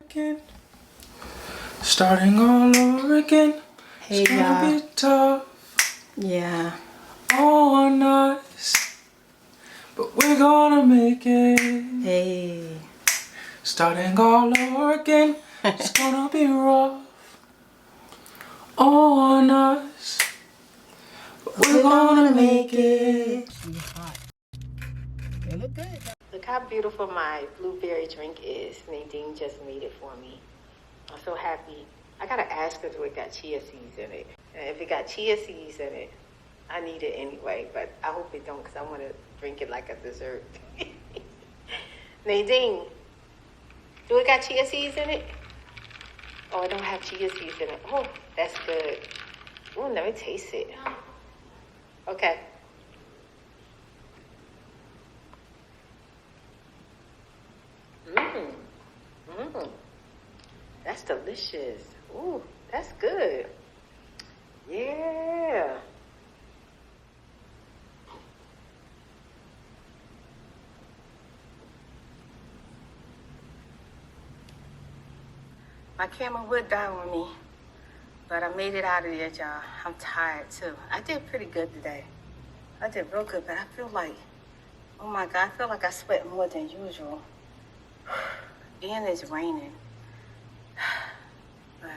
Again. Starting all over again. Hey, it's gonna be tough Yeah. on us, but we're gonna make it. Hey. Starting all over again. It's gonna be rough on us, but we're gonna make it. They look good. Look how beautiful my blueberry drink is. Nadine just made it for me. I'm so happy. I gotta ask her if it got chia seeds in it. And if it got chia seeds in it, I need it anyway, but I hope it don't because I want to drink it like a dessert. Nadine, do it got chia seeds in it? Oh, it don't have chia seeds in it. Oh, that's good. Oh, let me taste it. Okay. That's delicious. Ooh, that's good. Yeah. My camera would die on me, but I made it out of there, y'all. I'm tired too. I did pretty good today. I did real good, but I feel like, oh my God, I feel like I sweat more than usual. And it's raining. But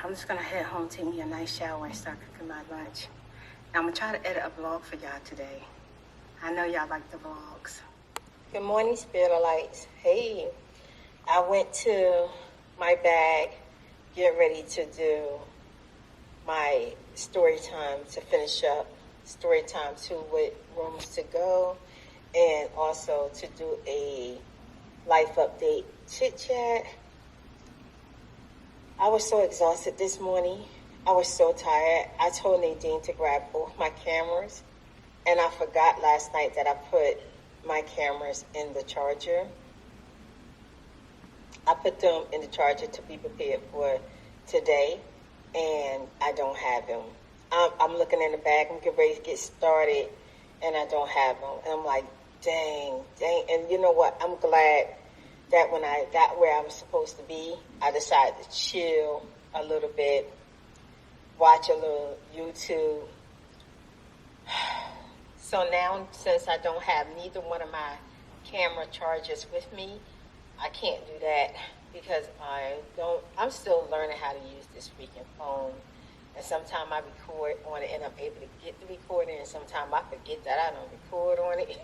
I'm just gonna head home, take me a nice shower, and start cooking my lunch. Now I'm gonna try to edit a vlog for y'all today. I know y'all like the vlogs. Good morning, Spiritualites. Hey, I went to my bag, get ready to do my story time to finish up story time 2 with rooms to go, and also to do a life update chit chat. I was so exhausted this morning. I was so tired. I told Nadine to grab both my cameras, and I forgot last night that I put my cameras in the charger. I put them in the charger to be prepared for today, and I don't have them. I'm looking in the bag. I'm getting ready to get started, and I don't have them. And I'm like, dang. And you know what? I'm glad that when I got where I was supposed to be, I decided to chill a little bit, watch a little YouTube. So now, since I don't have neither one of my camera chargers with me, I can't do that because I'm still learning how to use this freaking phone. And sometimes I record on it and I'm able to get the recording, and sometimes I forget that I don't record on it.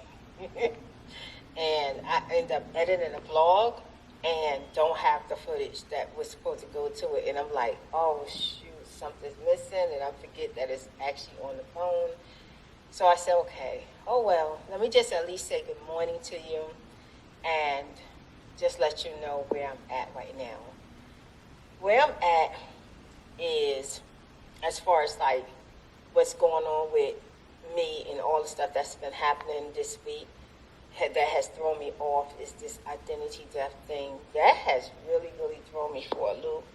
And I end up editing a vlog and don't have the footage that was supposed to go to it. And I'm like, oh shoot, something's missing, and I forget that it's actually on the phone. So I said, okay, oh well, let me just at least say good morning to you and just let you know where I'm at right now. Where I'm at is, as far as like what's going on with me and all the stuff that's been happening this week, that has thrown me off, is this identity theft thing. That has really, really thrown me for a loop.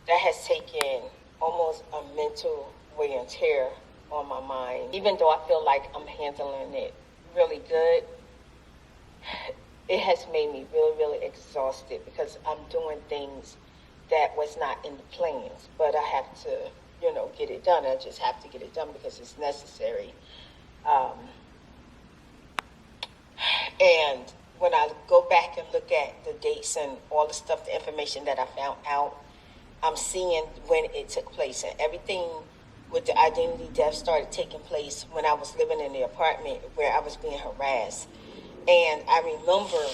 That has taken almost a mental wear and tear on my mind. Even though I feel like I'm handling it really good, it has made me really, really exhausted because I'm doing things that was not in the plans. But I have to, get it done. I just have to get it done because it's necessary. And when I go back and look at the dates and all the stuff, the information that I found out, I'm seeing when it took place. And everything with the identity theft started taking place when I was living in the apartment where I was being harassed. And I remember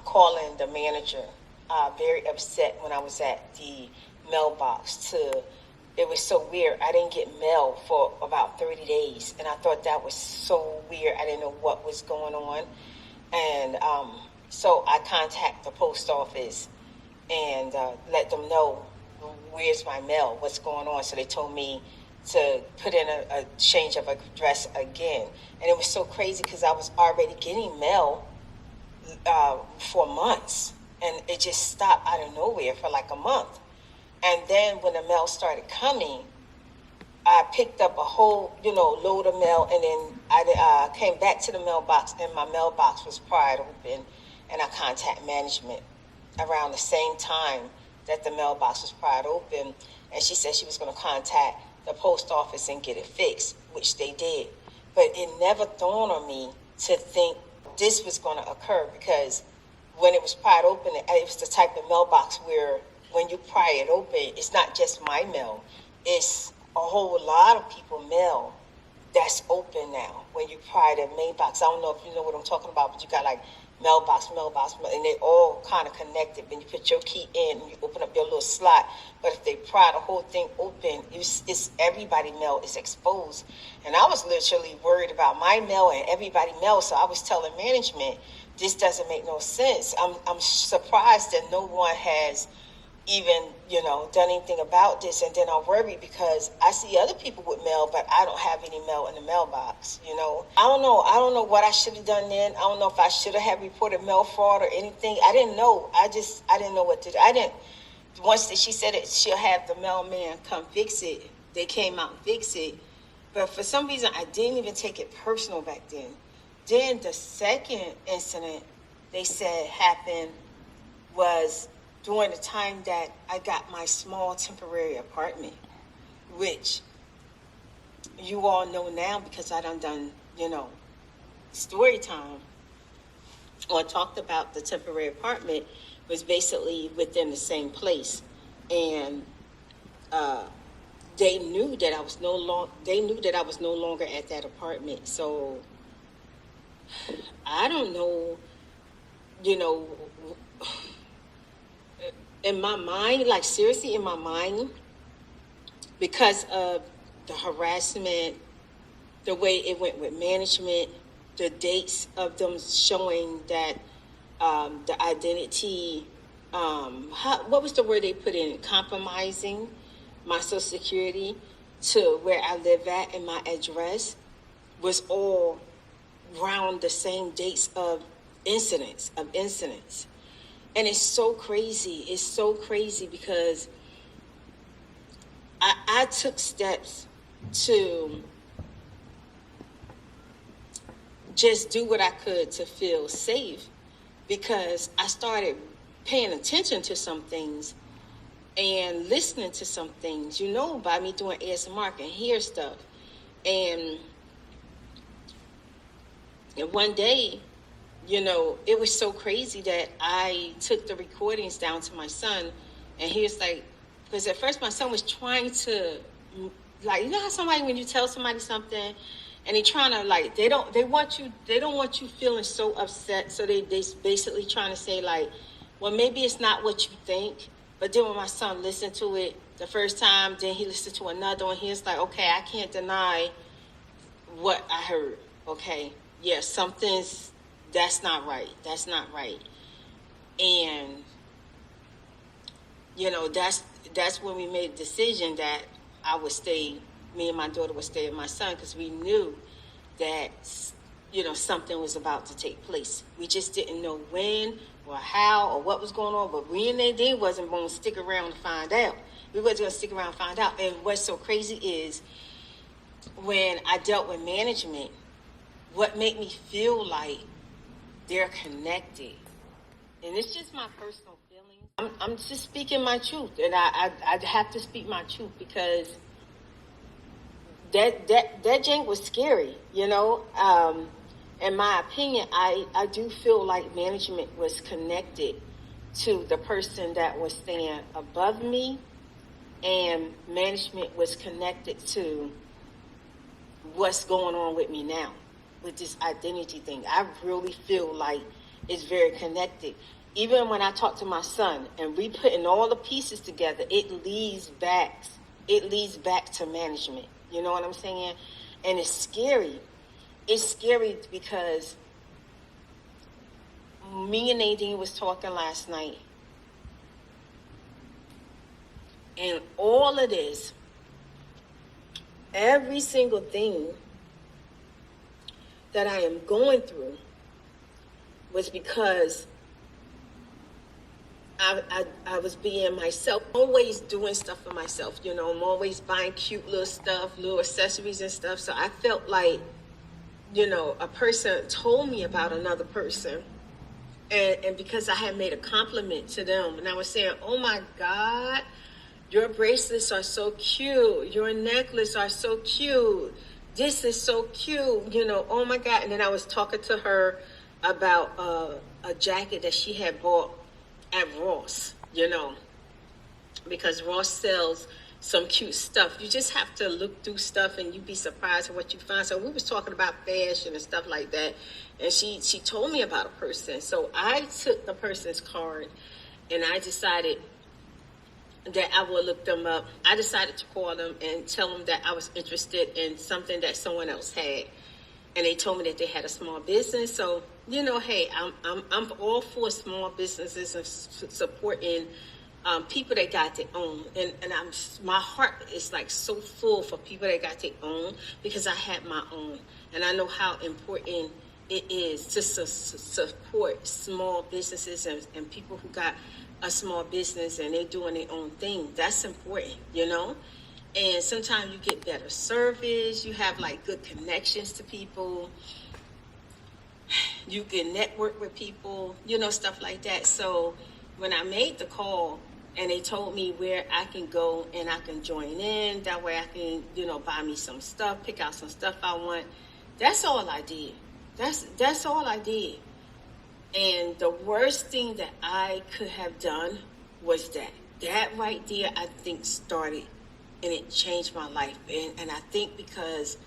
calling the manager, very upset when I was at the mailbox. It was so weird. I didn't get mail for about 30 days. And I thought that was so weird. I didn't know what was going on. And so I contacted the post office and let them know, where's my mail, what's going on. So they told me to put in a change of address again. And it was so crazy because I was already getting mail for months. And it just stopped out of nowhere for like a month. And then when the mail started coming, I picked up a whole, load of mail. And then I came back to the mailbox, and my mailbox was pried open. and I contact management around the same time that the mailbox was pried open, and she said she was going to contact the post office and get it fixed, which they did. But it never dawned on me to think this was going to occur, because when it was pried open, it was the type of mailbox where when you pry it open, it's not just my mail, it's a whole lot of people's mail that's open now. When you pry the mailbox, I don't know if you know what I'm talking about, but you got like mailbox, and they all kind of connected. When you put your key in and you open up your little slot, but if they pry the whole thing open, it's everybody mail is exposed. And I was literally worried about my mail and everybody mail, so I was telling management, this doesn't make no sense. I'm surprised that no one has even, done anything about this. And then I worry because I see other people with mail, but I don't have any mail in the mailbox, I don't know what I should have done then. I don't know if I should have had reported mail fraud or anything. I didn't know. I didn't know what to do. Once she said it, she'll have the mailman come fix it. They came out and fixed it. But for some reason, I didn't even take it personal back then. Then the second incident they said happened was during the time that I got my small temporary apartment, which you all know now because I done story time or talked about the temporary apartment was basically within the same place. And they knew that I was no longer at that apartment. So I don't know, in my mind, like seriously in my mind, because of the harassment, the way it went with management, the dates of them showing that the identity, what was the word they put in? Compromising my Social Security to where I live at and my address was all around the same dates of incidents. And it's so crazy. It's so crazy because I took steps to just do what I could to feel safe, because I started paying attention to some things and listening to some things, by me doing ASMR, I can hear stuff. And one day, it was so crazy that I took the recordings down to my son, and he was like, because at first my son was trying to, like, how somebody, when you tell somebody something and they trying to, they don't want you feeling so upset. So they basically trying to say like, well, maybe it's not what you think. But then when my son listened to it the first time, then he listened to another one, he was like, okay, I can't deny what I heard. Okay. Yeah, that's not right. That's not right. And, that's when we made a decision that I would stay, me and my daughter would stay with my son, because we knew that, something was about to take place. We just didn't know when or how or what was going on, but we and they wasn't going to stick around to find out. We wasn't going to stick around and find out. And what's so crazy is when I dealt with management, what made me feel like they're connected. And it's just my personal feelings. I'm just speaking my truth, and I have to speak my truth, because that jank was scary, In my opinion, I do feel like management was connected to the person that was staying above me, and management was connected to what's going on with me now with this identity thing. I really feel like it's very connected. Even when I talk to my son and we putting all the pieces together, it leads back to management. You know what I'm saying? And it's scary. It's scary because me and Nadine was talking last night, and all of this, every single thing that I am going through was because I was being myself, always doing stuff for myself. I'm always buying cute little stuff, little accessories and stuff. So I felt like, a person told me about another person, And because I had made a compliment to them, and I was saying, oh my God, your bracelets are so cute. Your necklace are so cute. This is so cute. You know, oh my God. And then I was talking to her about a jacket that she had bought at Ross, you know, because Ross sells some cute stuff. You just have to look through stuff and you'd be surprised at what you find. So we was talking about fashion and stuff like that. And she told me about a person. So I took the person's card and I decided that I would look them up. I decided to call them and tell them that I was interested in something that someone else had. And they told me that they had a small business. So, you know, hey, I'm all for small businesses and supporting people that got their own. And my heart is like so full for people that got their own because I had my own. And I know how important it is to support small businesses and people who got a small business and they're doing their own thing. That's important, you know? And sometimes you get better service. You have like good connections to people. You can network with people, you know, stuff like that. So when I made the call and they told me where I can go and I can join in, that way I can, you know, buy me some stuff, pick out some stuff I want. That's all I did. That's all I did. And the worst thing that I could have done was that. That right there, I think, started and it changed my life. And I think because,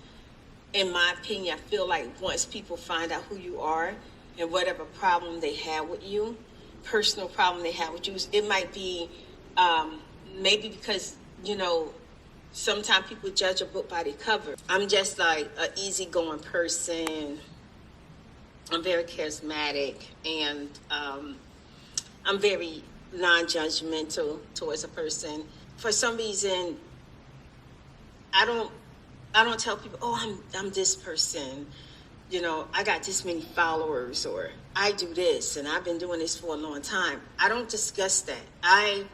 in my opinion, I feel like once people find out who you are and whatever problem they have with you, personal problem they have with you, it might be maybe because, you know, sometimes people judge a book by the cover. I'm just like an easygoing person. I'm very charismatic, and I'm very non-judgmental towards a person. For some reason, I don't tell people, oh, I'm this person. You know, I got this many followers, or I do this, and I've been doing this for a long time. I don't discuss that.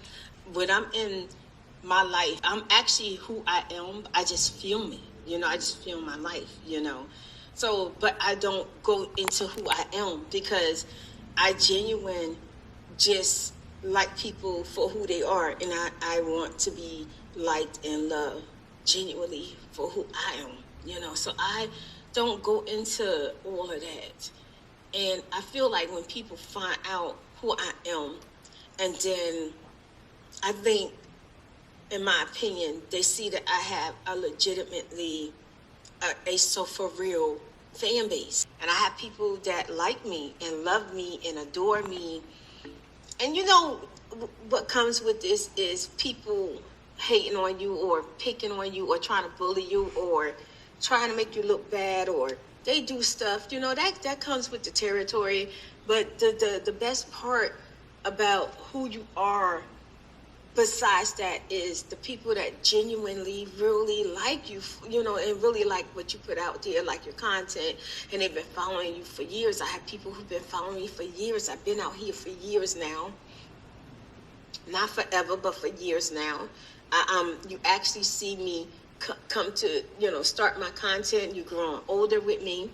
When I'm in my life, I'm actually who I am. I just feel me. You know, I just feel my life, you know. So, but I don't go into who I am because I genuinely just like people for who they are. And I want to be liked and loved genuinely for who I am, you know. So I don't go into all of that. And I feel like when people find out who I am, and then I think, in my opinion, they see that I have a legitimately a so for real fan base. And I have people that like me and love me and adore me. And you know, what comes with this is people hating on you or picking on you or trying to bully you or trying to make you look bad, or they do stuff, you know, that comes with the territory. But the best part about who you are besides that is the people that genuinely really like you, you know, and really like what you put out there, like your content, and they've been following you for years. I have people who've been following me for years. I've been out here for years now. Not forever, but for years now. You actually see me come to, you know, start my content. You're growing older with me.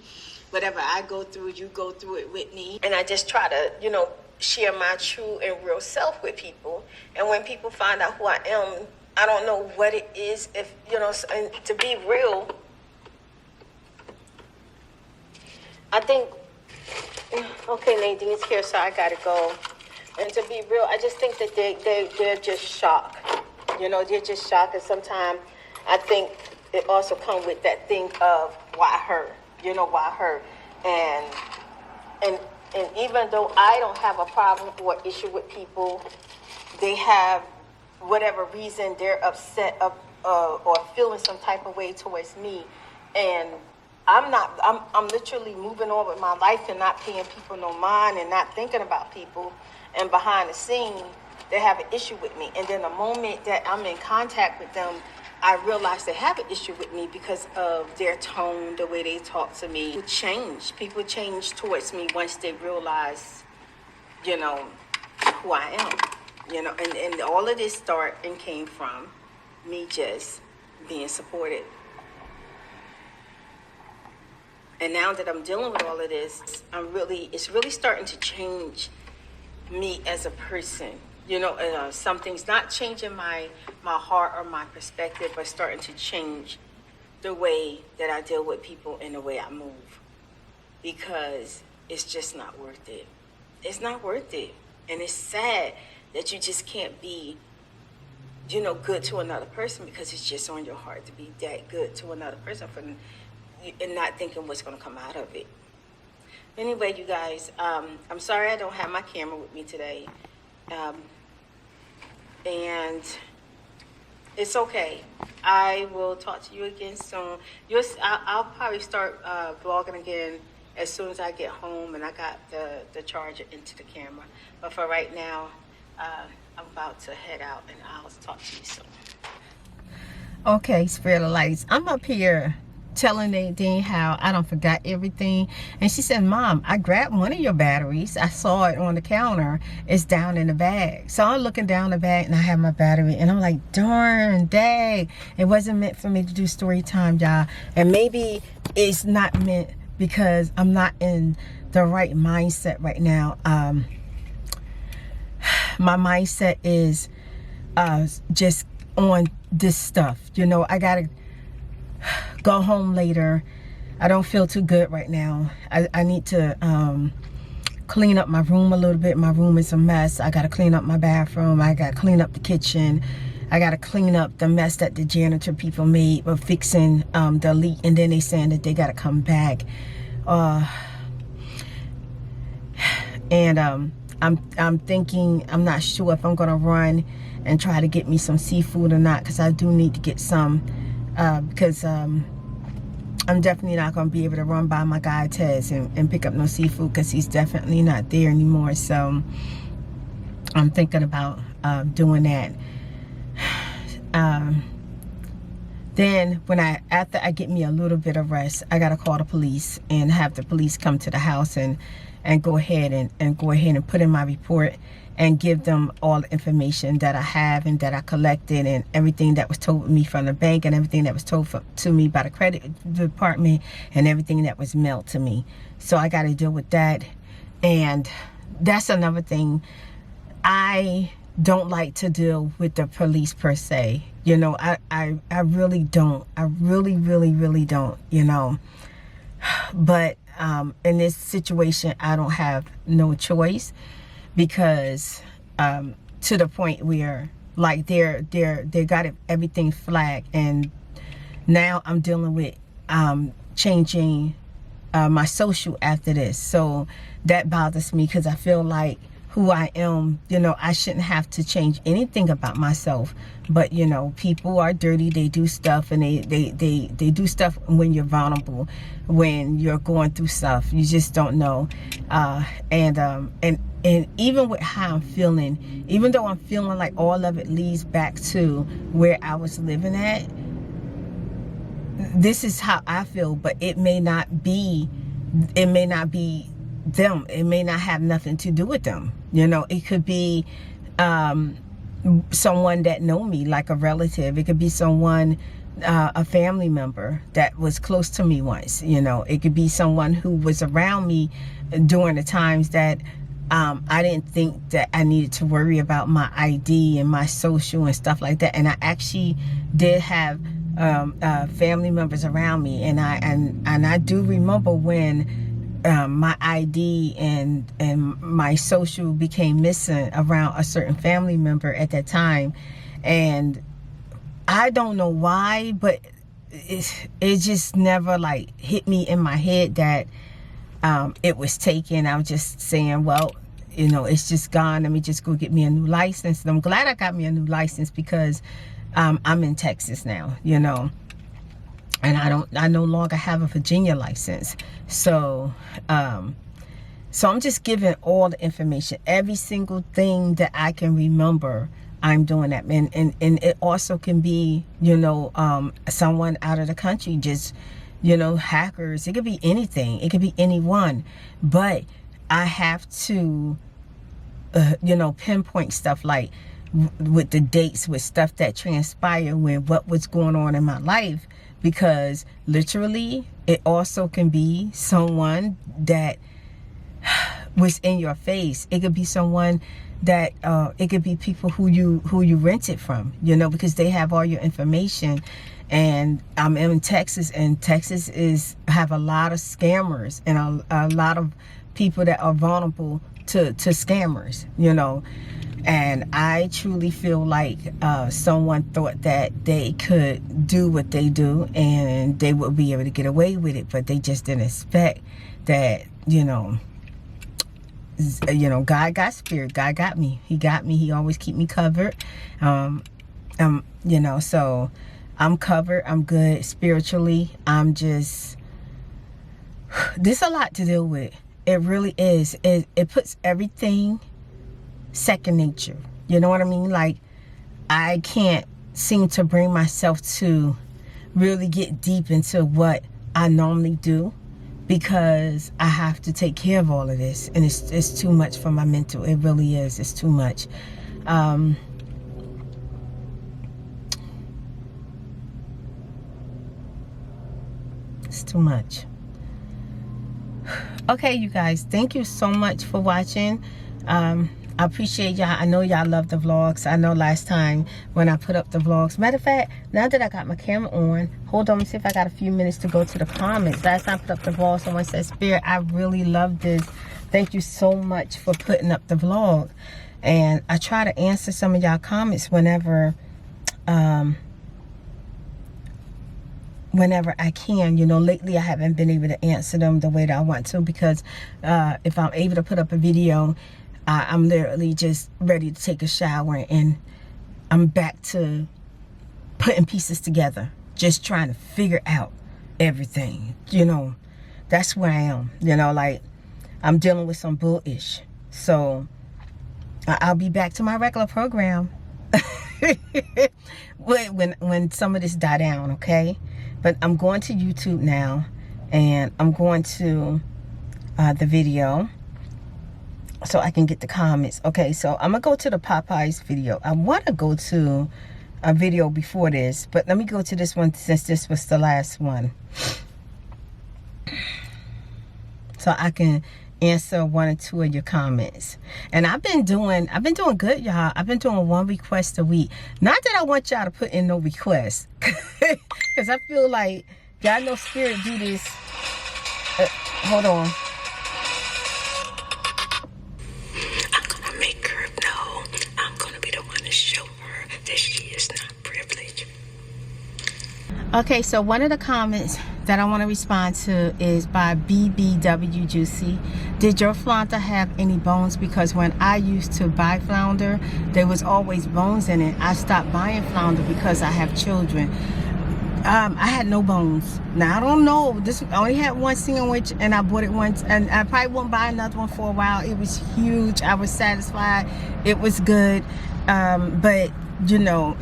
Whatever I go through, you go through it with me. And I just try to, you know, share my true and real self with people. And when people find out who I am, I don't know what it is. If, you know, and to be real, I think, okay, Nadine's here, so I gotta go. And to be real, I just think that they're just shocked. You know, they're just shocked. And sometimes I think it also comes with that thing of why her? You know, why her? And even though I don't have a problem or issue with people, they have whatever reason they're upset or feeling some type of way towards me. And I'm literally moving on with my life and not paying people no mind and not thinking about people. And behind the scene, they have an issue with me. And then the moment that I'm in contact with them, I realize they have an issue with me because of their tone, the way they talk to me. People change towards me once they realize, you know, who I am. You know, and all of this started and came from me just being supported. And now that I'm dealing with all of this, it's really starting to change me as a person. You know, something's not changing my heart or my perspective, but starting to change the way that I deal with people and the way I move. Because it's just not worth it. It's not worth it. And it's sad that you just can't be, you know, good to another person because it's just on your heart to be that good to another person and not thinking what's going to come out of it. Anyway, you guys, I'm sorry I don't have my camera with me today. And it's okay. I will talk to you again soon. I'll probably start vlogging again as soon as I get home and I got the charger into the camera. But for right now, I'm about to head out and I'll talk to you soon. Okay, Spirit of Lights. I'm up here telling Nadine how I don't forgot everything. And she said, Mom, I grabbed one of your batteries. I saw it on the counter. It's down in the bag. So I'm looking down the bag and I have my battery. And I'm like, darn, dang. It wasn't meant for me to do story time, y'all. And maybe it's not meant because I'm not in the right mindset right now. My mindset is just on this stuff. You know, I gotta go home later. I don't feel too good right now. I need to clean up my room a little bit. My room is a mess. I gotta clean up my bathroom. I gotta clean up the kitchen. I gotta clean up the mess that the janitor people made of fixing the leak, and then they saying that they gotta come back. I'm thinking, I'm not sure if I'm gonna run and try to get me some seafood or not, because I do need to get some, because I'm definitely not gonna be able to run by my guy Tez and pick up no seafood, because he's definitely not there anymore. So I'm thinking about doing that. Then after I get me a little bit of rest, I gotta call the police and have the police come to the house and go ahead and put in my report and give them all the information that I have and that I collected, and everything that was told me from the bank, and everything that was told to me by the credit department, and everything that was mailed to me. So I got to deal with that. And that's another thing. I don't like to deal with the police per se. You know, I really don't. I really don't, you know. But in this situation, I don't have no choice, because to the point where, like, they got everything flagged, and now I'm dealing with changing my social after this. So that bothers me, because I feel like who I am, you know, I shouldn't have to change anything about myself. But, you know, people are dirty. They do stuff, and they do stuff when you're vulnerable, when you're going through stuff. You just don't know. And even with how I'm feeling, even though I'm feeling like all of it leads back to where I was living at, this is how I feel. But it may not be them. It may not have nothing to do with them. You know, it could be someone that know me, like a relative. It could be someone, a family member that was close to me once. You know, it could be someone who was around me during the times that I didn't think that I needed to worry about my ID and my social and stuff like that. And I actually did have family members around me, and I do remember when my ID and my social became missing around a certain family member at that time. And I don't know why, but it just never like hit me in my head that it was taken. I was just saying, well, you know, it's just gone. Let me just go get me a new license. And I'm glad I got me a new license, because I'm in Texas now, you know. And I no longer have a Virginia license. So so I'm just giving all the information, every single thing that I can remember. I'm doing that. And it also can be, you know, someone out of the country, just, you know, hackers. It could be anything. It could be anyone. But I have to, you know, pinpoint stuff, like with the dates, with stuff that transpired when what was going on in my life. Because literally it also can be someone that was in your face. It could be someone that it could be people who you rent it from, you know, because they have all your information. And I'm in Texas, and Texas have a lot of scammers and a lot of people that are vulnerable to scammers, you know. And I truly feel like someone thought that they could do what they do and they would be able to get away with it, but they just didn't expect that, you know, God got spirit. God got me. He got me. He always keep me covered. You know, so I'm covered. I'm good spiritually. I'm just, this a lot to deal with. It really is. It puts everything second nature. You know what I mean? Like, I can't seem to bring myself to really get deep into what I normally do, because I have to take care of all of this, and it's too much for my mental. It really is. It's too much. It's too much. Okay, you guys, thank you so much for watching. I appreciate y'all. I know y'all love the vlogs. I know last time when I put up the vlogs. Matter of fact, now that I got my camera on, hold on, let me see if I got a few minutes to go to the comments. Last time I put up the vlog, someone said, Spirit, I really love this. Thank you so much for putting up the vlog. And I try to answer some of y'all comments whenever I can. You know, lately I haven't been able to answer them the way that I want to, because if I'm able to put up a video, I'm literally just ready to take a shower and I'm back to putting pieces together, just trying to figure out everything. You know, that's where I am. You know, like, I'm dealing with some bullish. So I'll be back to my regular program when some of this die down, okay? But I'm going to YouTube now, and I'm going to the video so I can get the comments. Okay, so I'm gonna go to the Popeyes video. I want to go to a video before this, but let me go to this one since this was the last one, so I can answer one or two of your comments. And I've been doing good, y'all. I've been doing 1 request a week. Not that I want y'all to put in no requests, because I feel like y'all know Spirit do this. Hold on. I'm gonna make her know. I'm gonna be the one to show her that she is not privileged. Okay, so one of the comments that I want to respond to is by BBW Juicy. Did your flounder have any bones? Because when I used to buy flounder, there was always bones in it. I stopped buying flounder because I have children. I had no bones. Now, I don't know. I only had one sandwich, and I bought it once, and I probably won't buy another one for a while. It was huge. I was satisfied. It was good. But, you know,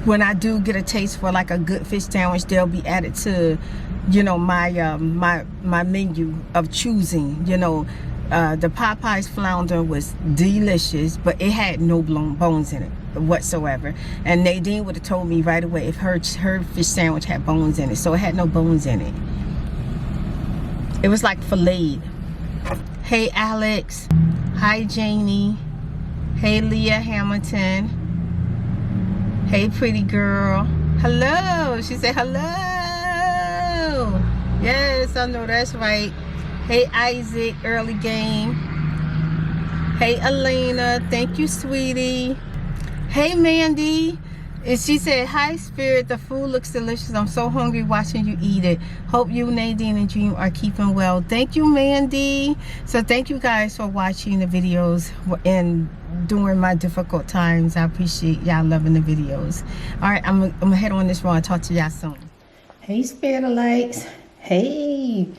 when I do get a taste for like a good fish sandwich, they'll be added to, you know, my my menu of choosing. You know, the Popeyes flounder was delicious, but it had no bones in it whatsoever. And Nadine would have told me right away if her fish sandwich had bones in it. So it had no bones in it. It was like filleted. Hey Alex. Hi Janie. Hey Leah Hamilton. Hey pretty girl. Hello. She said hello. Yes, I know that's right. Hey Isaac, early game. Hey Elena, thank you sweetie. Hey Mandy. And she said, hi Spirit, the food looks delicious. I'm so hungry watching you eat it. Hope you, Nadine, and Dream are keeping well. Thank you, Mandy. So thank you guys for watching the videos and during my difficult times. I appreciate y'all loving the videos. All right, I'm gonna head on this road. Talk to y'all soon. Hey Spirit Lights. Hey,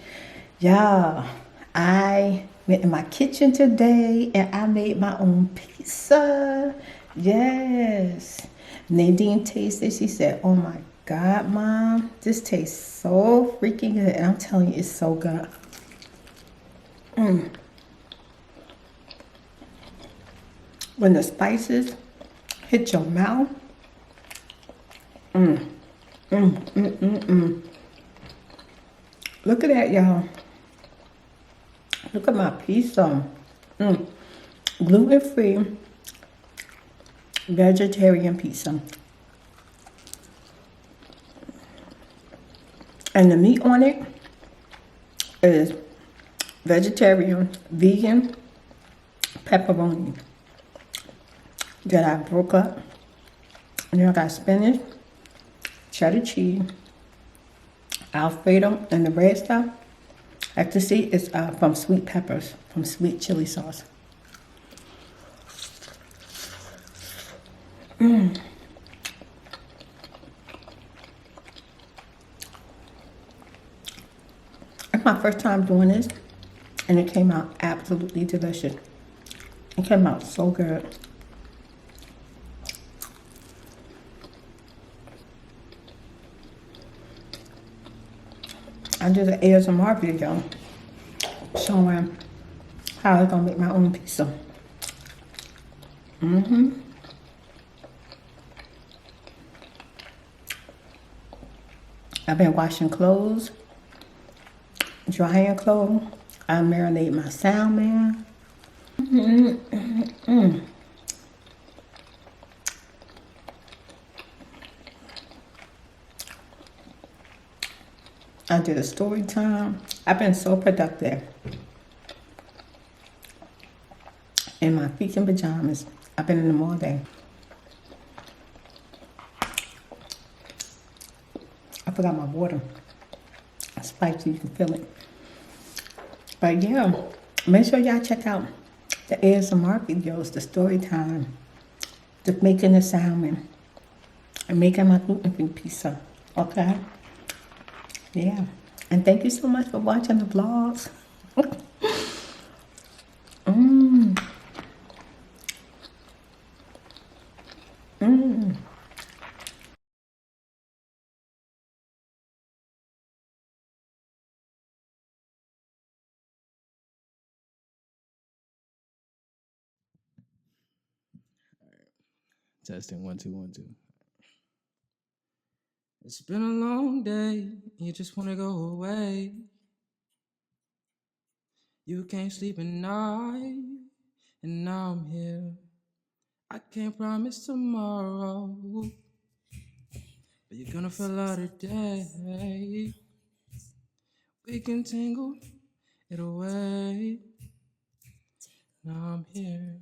y'all. I went in my kitchen today and I made my own pizza. Yes. Nadine tasted. She said, oh my God, Mom, this tastes so freaking good. And I'm telling you, it's so good. When the spices hit your mouth, Look at that, y'all. Look at my pizza. Gluten-free, vegetarian pizza. And the meat on it is vegetarian, vegan pepperoni that I broke up. And then I got spinach, cheddar cheese, Alfredo, and the red stuff. Like to see, it's from sweet peppers, from sweet chili sauce. It's my first time doing this, and it came out absolutely delicious. It came out so good. I did an ASMR video showing how I'm gonna make my own pizza. I've been washing clothes, drying clothes. I marinate my salmon. I did a story time. I've been so productive. In my feet and pajamas. I've been in them all day. I forgot my water. It's spicy, you can feel it. But yeah, make sure y'all check out the ASMR videos, the story time, the making the salmon, and making my gluten-free pizza. Okay? Yeah. And thank you so much for watching the vlogs. Testing 1 2 1 2. It's been a long day. You just wanna go away. You can't sleep at night, and now I'm here. I can't promise tomorrow, but you're gonna feel out today. We can tangle it away. Now I'm here.